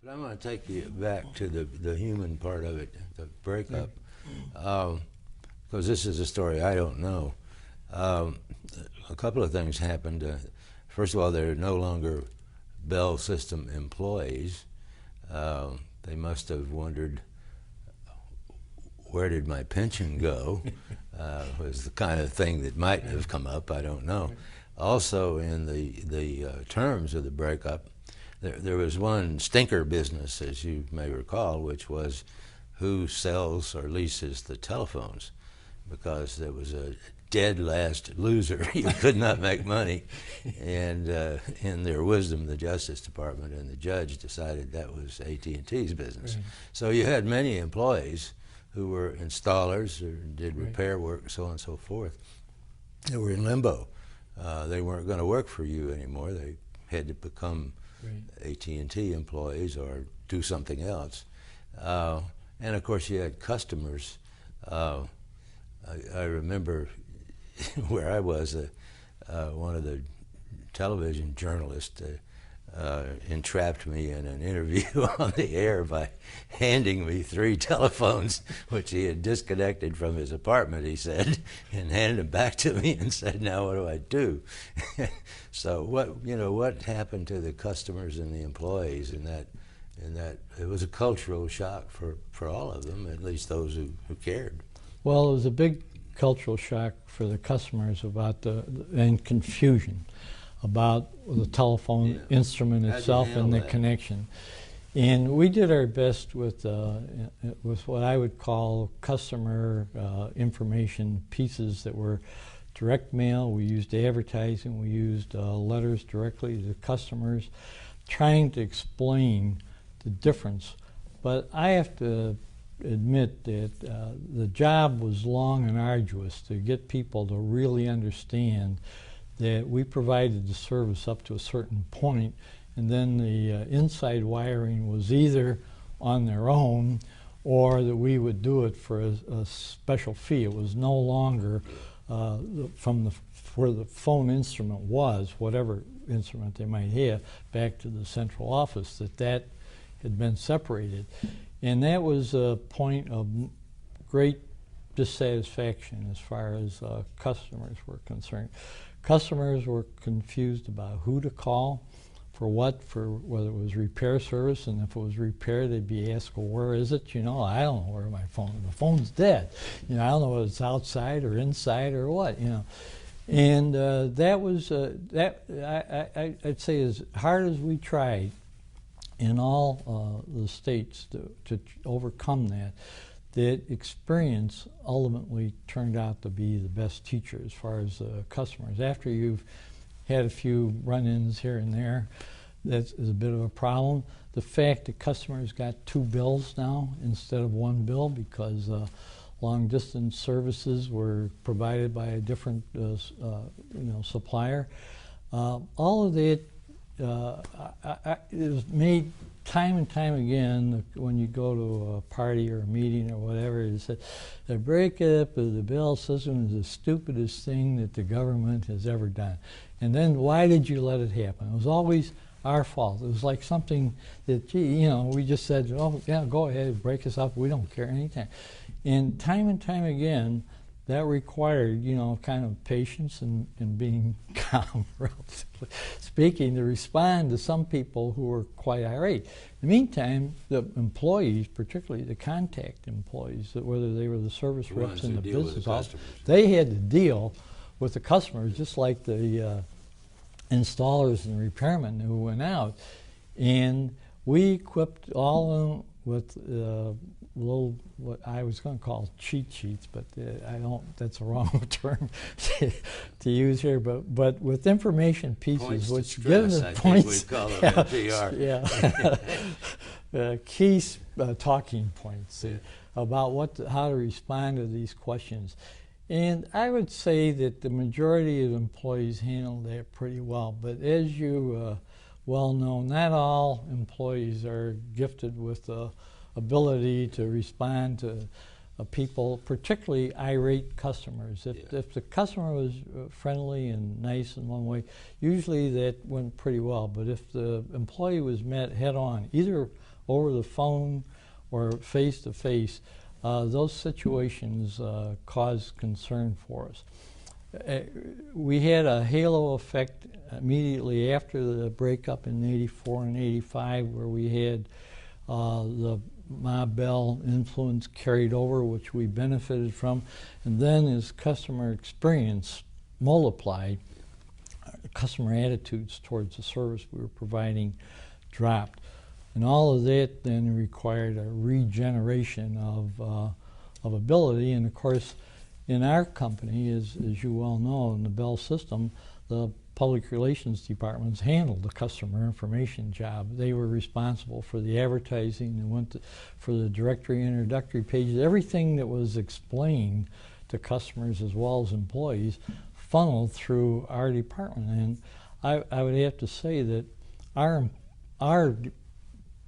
But I'm going to take you back to the human part of it, the breakup, because this is a story I don't know. Um, a couple of things happened. First of all, they're no longer Bell System employees. They must have wondered, where did my pension go? Was the kind of thing that might have come up, I don't know. Also, in the terms of the breakup, there was one stinker business, as you may recall, which was who sells or leases the telephones, because there was a dead last loser. You could not make money. And in their wisdom, the Justice Department and the judge decided that was AT&T's business. Right. So you had many employees who were installers or did repair work, so on and so forth. They were in limbo. They weren't going to work for you anymore. They had to become AT&T employees or do something else. And of course you had customers. I remember where I was, one of the television journalists entrapped me in an interview on the air by handing me 3 telephones, which he had disconnected from his apartment, he said, and handed them back to me and said, "Now what do I do?" So what happened to the customers and the employees in that it was a cultural shock for all of them, at least those who cared. Well, it was a big cultural shock for the customers about and confusion about the telephone instrument itself and the connection. And we did our best with what I would call customer information pieces that were direct mail. We used advertising. We used letters directly to customers, trying to explain the difference. But I have to admit that the job was long and arduous to get people to really understand that we provided the service up to a certain point, and then the inside wiring was either on their own or that we would do it for a special fee. It was no longer from where the phone instrument was, whatever instrument they might have, back to the central office, that had been separated. And that was a point of great dissatisfaction as far as customers were concerned. Customers were confused about who to call, for what, for whether it was repair service, and if it was repair, they'd be asked, well, where is it? You know, I don't know where my phone is. The phone's dead. You know, I don't know whether it's outside or inside or what, you know. And that was, I'd say as hard as we tried in all the states to overcome that experience ultimately turned out to be the best teacher as far as customers. After you've had a few run-ins here and there, that is a bit of a problem. The fact that customers got 2 bills now instead of 1 bill because long-distance services were provided by a different supplier. All of that is made time and time again when you go to a party or a meeting or whatever. It said the breakup of the Bell system is the stupidest thing that the government has ever done. And then why did you let it happen? It was always our fault. It was like something that, gee, you know, we just said, oh yeah, go ahead, break us up, we don't care anytime. And time again, that required, you know, kind of patience and being calm, relatively speaking, to respond to some people who were quite irate. In the meantime, the employees, particularly the contact employees, whether they were the service reps in the business office, they had to deal with the customers just like the installers and repairmen who went out. And we equipped all of them with little, what I was going to call cheat sheets, but I don't, that's a wrong term to use here, but with information pieces, points which give them points, we call them in PR. Key talking points about how to respond to these questions. And I would say that the majority of employees handled that pretty well, but as you well know, not all employees are gifted with the ability to respond to people, particularly irate customers. If the customer was friendly and nice in one way, usually that went pretty well. But if the employee was met head on, either over the phone or face to face, those situations cause concern for us. We had a halo effect immediately after the breakup in '84 and '85, where we had the Ma Bell influence carried over, which we benefited from, and then as customer experience multiplied, customer attitudes towards the service we were providing dropped. And all of that then required a regeneration of ability. And of course, in our company, as you well know, in the Bell system, the public relations departments handled the customer information job. They were responsible for the advertising and for the directory introductory pages. Everything that was explained to customers as well as employees funneled through our department. And I would have to say that our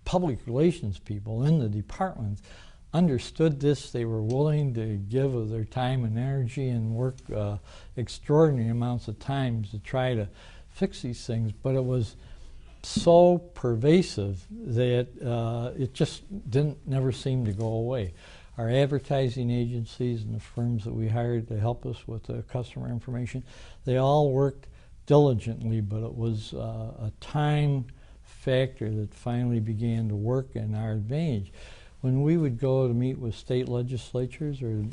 public relations people in the department understood this. They were willing to give of their time and energy and work extraordinary amounts of time to try to fix these things, but it was so pervasive that it just never seemed to go away. Our advertising agencies and the firms that we hired to help us with the customer information, they all worked diligently, but it was a time factor that finally began to work in our advantage. When we would go to meet with state legislatures or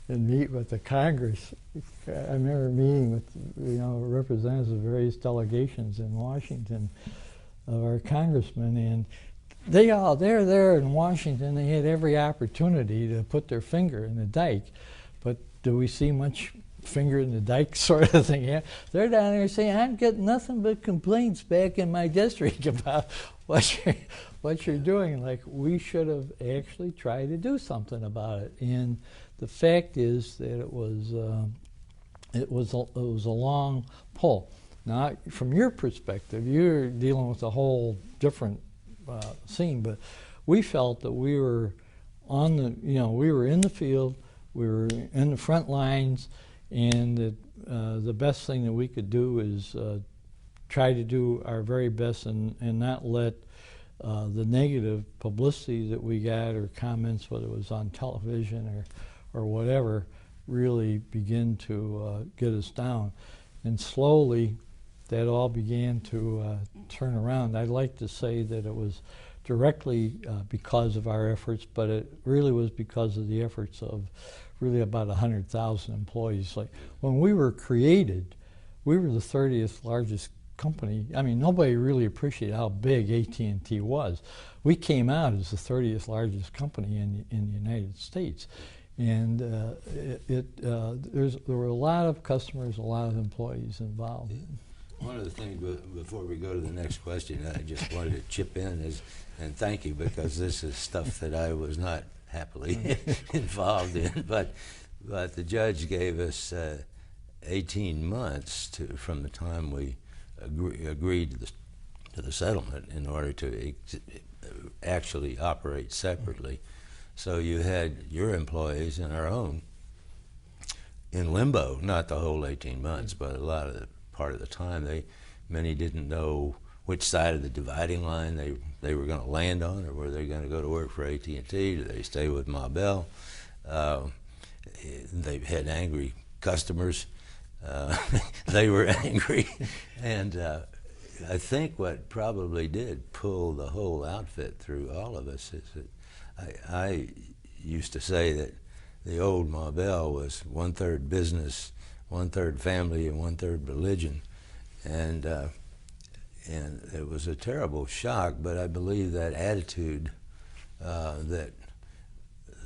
and meet with the Congress, I remember meeting with representatives of various delegations in Washington of our congressmen, and they're there in Washington. They had every opportunity to put their finger in the dike, but do we see much finger in the dike sort of thing? Yeah, they're down there saying, "I'm getting nothing but complaints back in my district about what you're doing." Like, we should have actually tried to do something about it. And the fact is that it was a long pull. Now, from your perspective, you're dealing with a whole different scene, but we felt that we were we were in the field, we were in the front lines, and that the best thing that we could do is try to do our very best and not let the negative publicity that we got or comments, whether it was on television or whatever, really begin to get us down. And slowly that all began to turn around. I'd like to say that it was directly because of our efforts, but it really was because of the efforts of really about 100,000 employees. Like, when we were created, we were the 30th largest company. I mean, nobody really appreciated how big AT&T was. We came out as the 30th largest company in the United States. And there were a lot of customers, a lot of employees involved. One of the things, before we go to the next question, I just wanted to chip in and thank you, because this is stuff that I was not happily involved in. But the judge gave us 18 months from the time we agreed to the settlement in order to actually operate separately. So you had your employees and our own in limbo, not the whole 18 months, but a lot of part of the time. Many didn't know which side of the dividing line they were going to land on, or were they going to go to work for AT&T? Did they stay with Ma Bell? They had angry customers. They were angry. And I think what probably did pull the whole outfit through all of us is that I used to say that the old Ma Bell was 1/3 business, 1/3 family, and 1/3 religion. And it was a terrible shock, but I believe that attitude that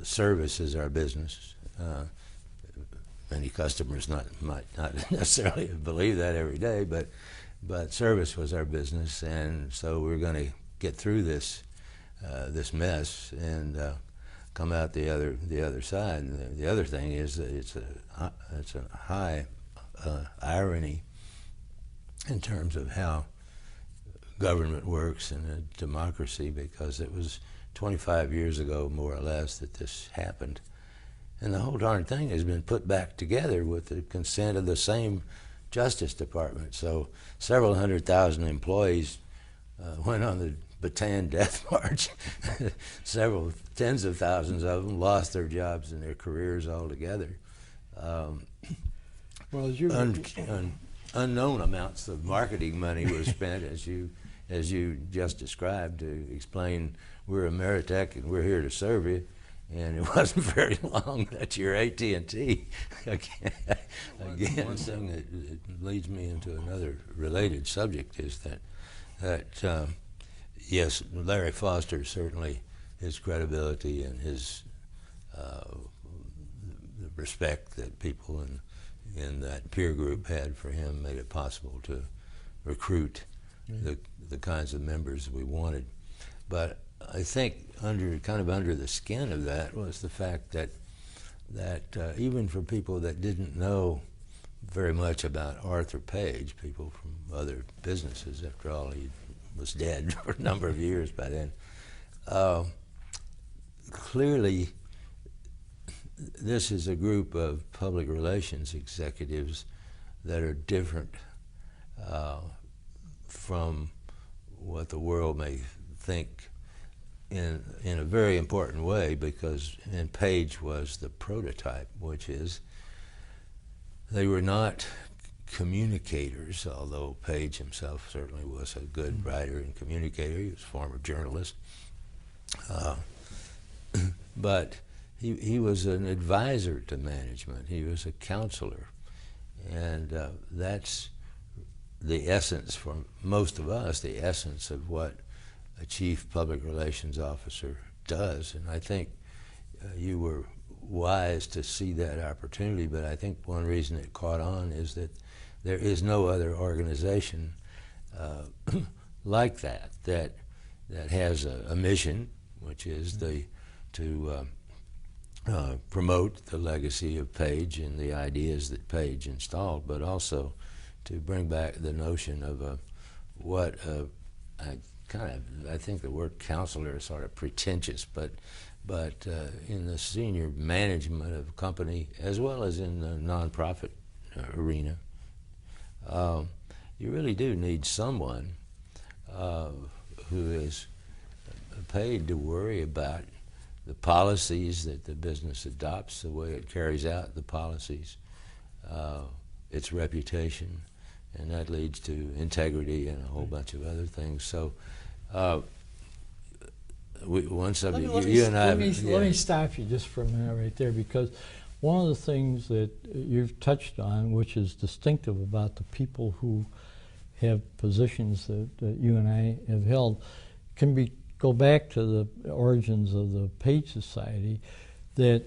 service is our business. Many customers might not necessarily believe that every day, but service was our business, and so we're going to get through this mess and come out the other side. And the other thing is that it's a high irony in terms of how government works in a democracy, because it was 25 years ago, more or less, that this happened. And the whole darn thing has been put back together with the consent of the same Justice Department. So several 100,000 employees went on the Bataan Death March. Several tens of thousands of them lost their jobs and their careers altogether. Well, as you Unknown amounts of marketing money was spent, as you just described, to explain we're Ameritech and we're here to serve you. And it wasn't very long that you're AT&T. Again, something that leads me into another related subject is that yes, Larry Foster certainly, his credibility and his the respect that people in that peer group had for him made it possible to recruit the kinds of members we wanted. But I think under the skin of that was the fact that even for people that didn't know very much about Arthur Page, people from other businesses, after all, he was dead for a number of years by then, clearly this is a group of public relations executives that are different from what the world may think in a very important way, because Page was the prototype, which is they were not communicators, although Page himself certainly was a good writer and communicator. He was a former journalist. But he was an advisor to management. He was a counselor. And that's the essence, for most of us, the essence of what a chief public relations officer does. And I think you were wise to see that opportunity, but I think one reason it caught on is that there is no other organization like that has a mission, which is to promote the legacy of Page and the ideas that Page installed, but also to bring back the notion of I think the word counselor is sort of pretentious, but in the senior management of a company, as well as in the nonprofit arena, you really do need someone who is paid to worry about the policies that the business adopts, the way it carries out the policies, its reputation, and that leads to integrity and a whole bunch of other things. So one subject, you and I... Let me stop you just for a minute right there, because one of the things that you've touched on, which is distinctive about the people who have positions that you and I have held, can go back to the origins of the Page Society, that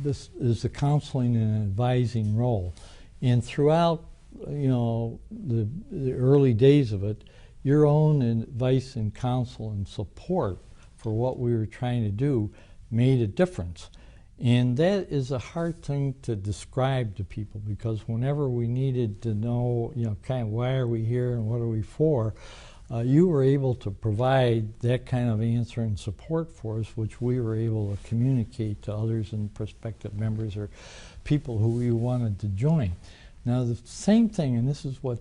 this is the counseling and advising role. And throughout, the early days of it, your own advice and counsel and support for what we were trying to do made a difference. And that is a hard thing to describe to people, because whenever we needed to know, kind of why are we here and what are we for, you were able to provide that kind of answer and support for us, which we were able to communicate to others and prospective members or people who we wanted to join. Now, the same thing, and this is what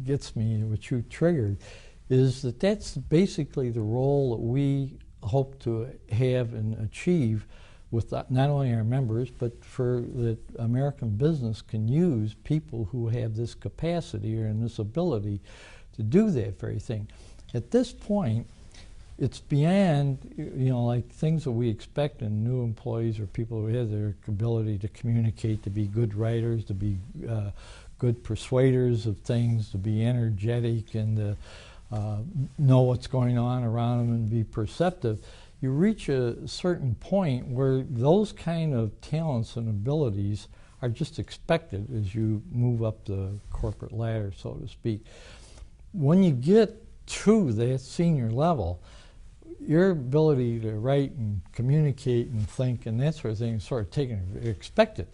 gets me, what you triggered, is that that's basically the role that we hope to have and achieve with not only our members, but for that American business can use people who have this capacity or this ability to do that very thing. At this point, it's beyond, like things that we expect in new employees or people who have their ability to communicate, to be good writers, to be good persuaders of things, to be energetic and to know what's going on around them and be perceptive. You reach a certain point where those kind of talents and abilities are just expected as you move up the corporate ladder, so to speak. When you get to that senior level, your ability to write and communicate and think and that sort of thing is sort of expected.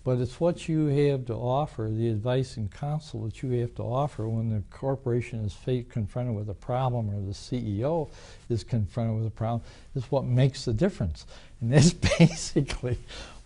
But it's what you have to offer, the advice and counsel that you have to offer when the corporation is confronted with a problem, or the CEO is confronted with a problem, is what makes the difference. And that's basically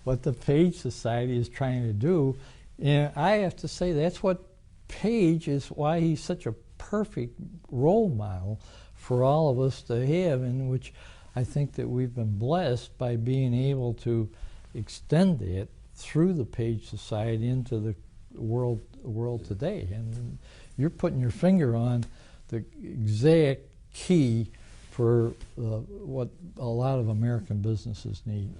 what the Page Society is trying to do. And I have to say that's what Page is, why he's such a perfect role model for all of us to have, in which I think that we've been blessed by being able to extend it through the Page Society into the world today. And you're putting your finger on the exact key for what a lot of American businesses need.